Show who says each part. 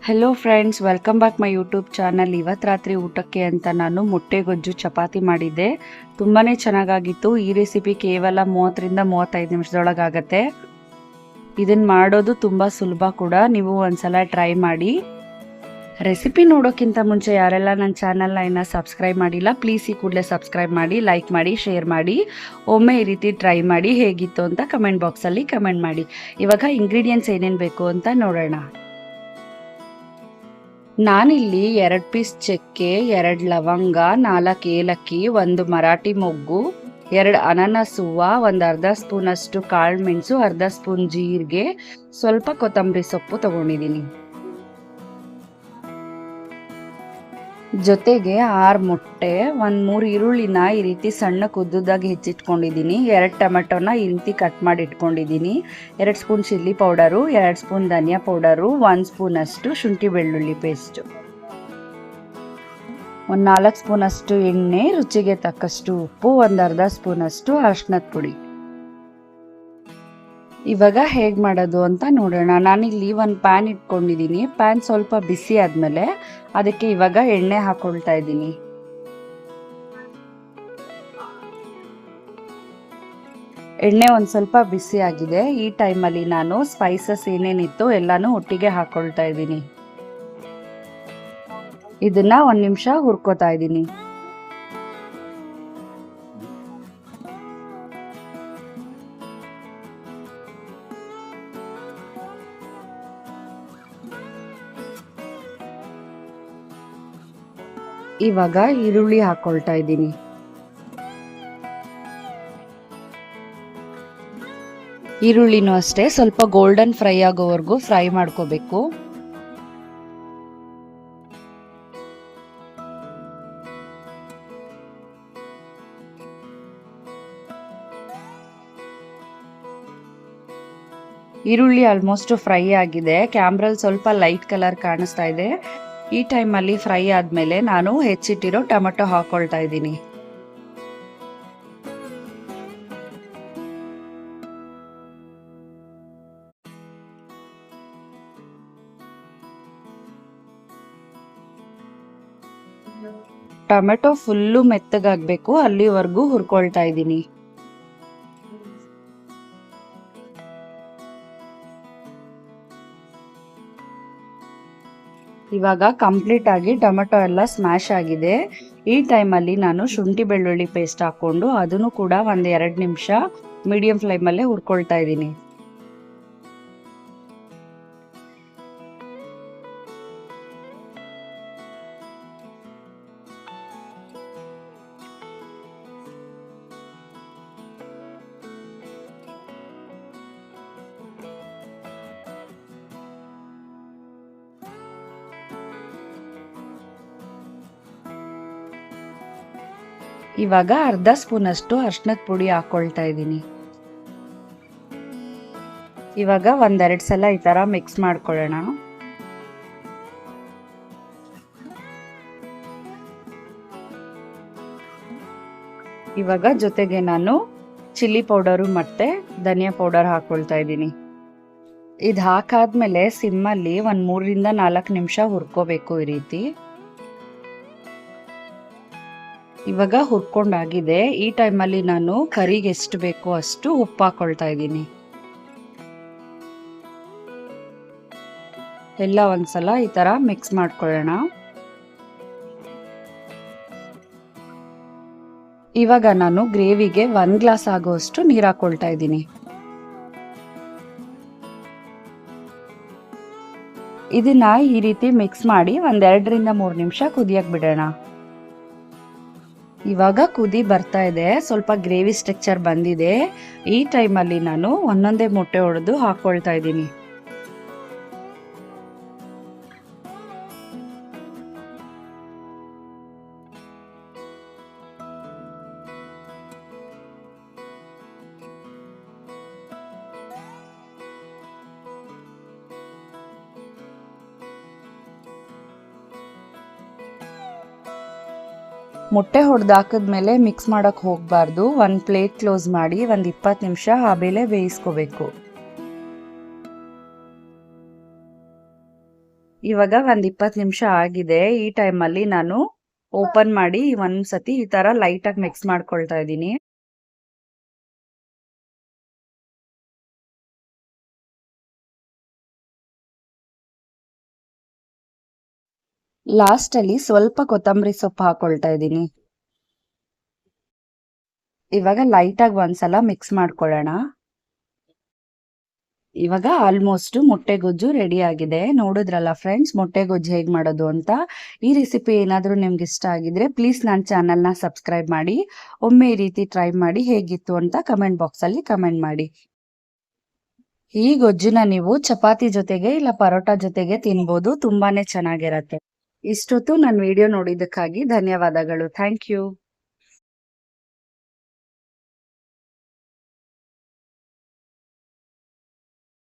Speaker 1: Hello friends, welcome back my YouTube channel. ಇವತ್ತು ರಾತ್ರಿ ಊಟಕ್ಕೆ ಅಂತ ನಾನು ಮೊಟ್ಟೆ ಗೊಜ್ಜು ಚಪಾತಿ ಮಾಡಿದ್ದೆ. ತುಂಬಾ ಚೆನ್ನಾಗಾಗಿತ್ತು. ಈ ರೆಸಿಪಿ ಕೇವಲ 30-35 ನಿಮಿಷದೊಳಗಾಗತ್ತೆ. ಇದನ್ನು ಮಾಡೋದು ತುಂಬ ಸುಲಭ ಕೂಡ. ನೀವು ಒಂದ್ಸಲ ಟ್ರೈ ಮಾಡಿ. ರೆಸಿಪಿ ನೋಡೋಕ್ಕಿಂತ ಮುಂಚೆ ಯಾರೆಲ್ಲ ನನ್ನ ಚಾನಲ್ನ ಇನ್ನೂ ಸಬ್ಸ್ಕ್ರೈಬ್ ಮಾಡಿಲ್ಲ, ಪ್ಲೀಸ್ ಈ ಕೂಡಲೇ ಸಬ್ಸ್ಕ್ರೈಬ್ ಮಾಡಿ, ಲೈಕ್ ಮಾಡಿ, ಶೇರ್ ಮಾಡಿ. ಒಮ್ಮೆ ಈ ರೀತಿ ಟ್ರೈ ಮಾಡಿ ಹೇಗಿತ್ತು ಅಂತ ಕಮೆಂಟ್ ಬಾಕ್ಸಲ್ಲಿ ಕಮೆಂಟ್ ಮಾಡಿ. ಇವಾಗ ಇಂಗ್ರೀಡಿಯೆಂಟ್ಸ್ ಏನೇನು ಬೇಕು ಅಂತ ನೋಡೋಣ. ನಾನಿಲ್ಲಿ 2 ಪೀಸ್ ಚಕ್ಕೆ, 2 ಲವಂಗ, 4 ಏಲಕ್ಕಿ, 1 ಮರಾಠಿ ಮೊಗ್ಗು, 2 ಅನಾನಸ್ ಹೂವು, 1 ಅರ್ಧ ಸ್ಪೂನಷ್ಟು ಕಾಳು ಮೆಣಸು, ಅರ್ಧ ಸ್ಪೂನ್ ಜೀರಿಗೆ, ಸ್ವಲ್ಪ ಕೊತ್ತಂಬರಿ ಸೊಪ್ಪು ತಗೊಂಡಿದ್ದೀನಿ. ಜೊತೆಗೆ 6 ಮೊಟ್ಟೆ, 3 ಈರುಳ್ಳಿನ ಈ ರೀತಿ ಸಣ್ಣ ಉದ್ದುದಾಗಿ ಹೆಚ್ಚಿಟ್ಕೊಂಡಿದ್ದೀನಿ, 2 ಟೊಮೆಟೊನ ಈ ರೀತಿ ಕಟ್ ಮಾಡಿ ಇಟ್ಕೊಂಡಿದ್ದೀನಿ, 2 ಸ್ಪೂನ್ ಚಿಲ್ಲಿ ಪೌಡರು, 2 ಸ್ಪೂನ್ ಧನಿಯಾ ಪೌಡರು, 1 ಸ್ಪೂನ್ ಅಷ್ಟು ಶುಂಠಿ ಬೆಳ್ಳುಳ್ಳಿ ಪೇಸ್ಟು, 4 ಸ್ಪೂನ್ ಅಷ್ಟು ಎಣ್ಣೆ, ರುಚಿಗೆ ತಕ್ಕಷ್ಟು ಉಪ್ಪು, 1 ಅರ್ಧ ಸ್ಪೂನ್ ಅಷ್ಟು ಅರಿಶಿನದ ಪುಡಿ. ಇವಾಗ ಹೇಗೆ ಮಾಡೋದು ಅಂತ ನೋಡೋಣ. ನಾನಿಲ್ಲಿ ಒಂದು ಪ್ಯಾನ್ ಇಟ್ಕೊಂಡಿದ್ದೀನಿ. ಪ್ಯಾನ್ ಸ್ವಲ್ಪ ಬಿಸಿ ಆದಮೇಲೆ ಅದಕ್ಕೆ ಇವಾಗ ಎಣ್ಣೆ ಹಾಕೊಳ್ತಾ ಇದ್ದೀನಿ. ಎಣ್ಣೆ ಒಂದು ಸ್ವಲ್ಪ ಬಿಸಿ ಆಗಿದೆ. ಈ ಟೈಮಲ್ಲಿ ನಾನು ಸ್ಪೈಸಸ್ ಏನೇನಿತ್ತು ಎಲ್ಲಾನು ಒಟ್ಟಿಗೆ ಹಾಕೊಳ್ತಾ ಇದ್ದೀನಿ. ಇದನ್ನ 1 ನಿಮಿಷ ಹುರ್ಕೋತಾ ಇದ್ದೀನಿ. ಇವಾಗ ಈರುಳ್ಳಿ ಹಾಕೊಳ್ತಾ ಇದ್ದೀನಿ. ಈರುಳ್ಳಿನೂ ಅಷ್ಟೇ ಸ್ವಲ್ಪ ಗೋಲ್ಡನ್ ಫ್ರೈ ಆಗೋವರೆಗೂ ಫ್ರೈ ಮಾಡ್ಕೋಬೇಕು. ಈರುಳ್ಳಿ ಆಲ್ಮೋಸ್ಟ್ ಫ್ರೈ ಆಗಿದೆ. ಕ್ಯಾಮ್ರಲ್ಲಿ ಸ್ವಲ್ಪ ಲೈಟ್ ಕಲರ್ ಕಾಣಿಸ್ತಾ ಇದೆ. ಈ ಟೈಮಲ್ಲಿ ಫ್ರೈ ಆದಮೇಲೆ ನಾನು ಹೆಚ್ಚಿಟ್ಟಿರೋ ಟೊಮೆಟೊ ಹಾಕೊಳ್ತಾ ಇದ್ದೀನಿ. ಟೊಮೆಟೊ ಫುಲ್ಲು ಮೆತ್ತಗಾಗಬೇಕು, ಅಲ್ಲಿವರೆಗೂ ಹುರ್ಕೊಳ್ತಾ ಇದ್ದೀನಿ. ಇವಾಗ ಕಂಪ್ಲೀಟ್ ಆಗಿ ಟೊಮೆಟೊ ಎಲ್ಲ ಸ್ಮ್ಯಾಶ್ ಆಗಿದೆ. ಈ ಟೈಮಲ್ಲಿ ನಾನು ಶುಂಠಿ ಬೆಳ್ಳುಳ್ಳಿ ಪೇಸ್ಟ್ ಹಾಕ್ಕೊಂಡು ಅದನ್ನು ಕೂಡ 1-2 ನಿಮಿಷ ಮೀಡಿಯಂ ಫ್ಲೇಮಲ್ಲೇ ಹುರ್ಕೊಳ್ತಾ ಇದ್ದೀನಿ. ಇವಾಗ ಅರ್ಧ ಸ್ಪೂನ್ ಅಷ್ಟು ಅರಿಶಿನದ ಪುಡಿ ಹಾಕೊಳ್ತಾ ಇದ್ದೀನಿ. ಇವಾಗ 1-2 ಸಲ ಈ ತರ ಮಿಕ್ಸ್ ಮಾಡ್ಕೊಳ್ಳೋಣ. ಇವಾಗ ಜೊತೆಗೆ ನಾನು ಚಿಲ್ಲಿ ಪೌಡರು ಮತ್ತೆ ಧನಿಯಾ ಪೌಡರ್ ಹಾಕೊಳ್ತಾ ಇದ್ದೀನಿ. ಇದು ಹಾಕಾದ್ಮೇಲೆ ಸಿಮ್ಮಲ್ಲಿ 3-4 ನಿಮಿಷ ಹುರ್ಕೋಬೇಕು ಈ ರೀತಿ. ಇವಾಗ ಹುರ್ಕೊಂಡಾಗಿದೆ. ಈ ಟೈಮಲ್ಲಿ ನಾನು ಕರಿಗೆ ಎಷ್ಟು ಬೇಕೋ ಅಷ್ಟು ಉಪ್ಪು ಹಾಕೊಳ್ತಾ ಇದ್ದೀನಿ. ಎಲ್ಲ ಒಂದ್ಸಲ ಈ ತರ ಮಿಕ್ಸ್ ಮಾಡ್ಕೊಳ್ಳೋಣ. ಇವಾಗ ನಾನು ಗ್ರೇವಿಗೆ 1 ಗ್ಲಾಸ್ ಆಗುವಷ್ಟು ನೀರು ಹಾಕೊಳ್ತಾ ಇದ್ದೀನಿ. ಇದನ್ನ ಈ ರೀತಿ ಮಿಕ್ಸ್ ಮಾಡಿ 2-3 ನಿಮಿಷ ಕುದಿಯಕ್ಕೆ ಬಿಡೋಣ. ಇವಾಗ ಕುದಿ ಬರ್ತಾ ಇದೆ, ಸ್ವಲ್ಪ ಗ್ರೇವಿ ಸ್ಟ್ರಕ್ಚರ್ ಬಂದಿದೆ. ಈ ಟೈಮಲ್ಲಿ ನಾನು ಒಂದೊಂದೇ ಮೊಟ್ಟೆ ಹೊಡೆದು ಹಾಕೊಳ್ತಾ ಇದ್ದೀನಿ. ಮೊಟ್ಟೆ ಹೊಡೆದಾಕಿದ್ಮೇಲೆ ಮಿಕ್ಸ್ ಮಾಡೋಕ್ಕೆ ಹೋಗಬಾರ್ದು. ಒಂದು ಪ್ಲೇಟ್ ಕ್ಲೋಸ್ ಮಾಡಿ 20 ನಿಮಿಷ ಆಮೇಲೆ ಬೇಯಿಸ್ಕೋಬೇಕು. ಇವಾಗ ಒಂದ್ 20 ನಿಮಿಷ ಆಗಿದೆ. ಈ ಟೈಮಲ್ಲಿ ನಾನು ಓಪನ್ ಮಾಡಿ ಒಂದ್ಸತಿ ಈ ತರ ಲೈಟ್ ಆಗಿ ಮಿಕ್ಸ್ ಮಾಡ್ಕೊಳ್ತಾ ಇದ್ದೀನಿ. ಲಾಸ್ಟ್ ಅಲ್ಲಿ ಸ್ವಲ್ಪ ಕೊತ್ತಂಬರಿ ಸೊಪ್ಪು ಹಾಕೊಳ್ತಾ ಇದ್ದೀನಿ. ಇವಾಗ ಲೈಟ್ ಆಗಿ ಒಂದ್ಸಲ ಮಿಕ್ಸ್ ಮಾಡ್ಕೊಳ್ಳೋಣ. ಇವಾಗ ಆಲ್ಮೋಸ್ಟ್ ಮೊಟ್ಟೆ ಗೊಜ್ಜು ರೆಡಿ ಆಗಿದೆ. ನೋಡಿದ್ರಲ್ಲ ಫ್ರೆಂಡ್ಸ್, ಮೊಟ್ಟೆ ಗೊಜ್ಜು ಹೇಗೆ ಮಾಡೋದು ಅಂತ. ಈ ರೆಸಿಪಿ ಏನಾದರೂ ನಿಮ್ಗೆ ಇಷ್ಟ ಆಗಿದ್ರೆ ಪ್ಲೀಸ್ ನನ್ನ ಚಾನಲ್ನ ಸಬ್ಸ್ಕ್ರೈಬ್ ಮಾಡಿ. ಒಮ್ಮೆ ಈ ರೀತಿ ಟ್ರೈ ಮಾಡಿ ಹೇಗಿತ್ತು ಅಂತ ಕಮೆಂಟ್ ಬಾಕ್ಸಲ್ಲಿ ಕಮೆಂಟ್ ಮಾಡಿ. ಈ ಗೊಜ್ಜುನ ನೀವು ಚಪಾತಿ ಜೊತೆಗೆ ಇಲ್ಲ ಪರೋಟ ಜೊತೆಗೆ ತಿನ್ಬೋದು. ತುಂಬಾನೇ ಚೆನ್ನಾಗಿರತ್ತೆ. ಇಷ್ಟೊತ್ತು ನನ್ನ ವಿಡಿಯೋ ನೋಡಿದ್ದಕ್ಕಾಗಿ ಧನ್ಯವಾದಗಳು. Thank you.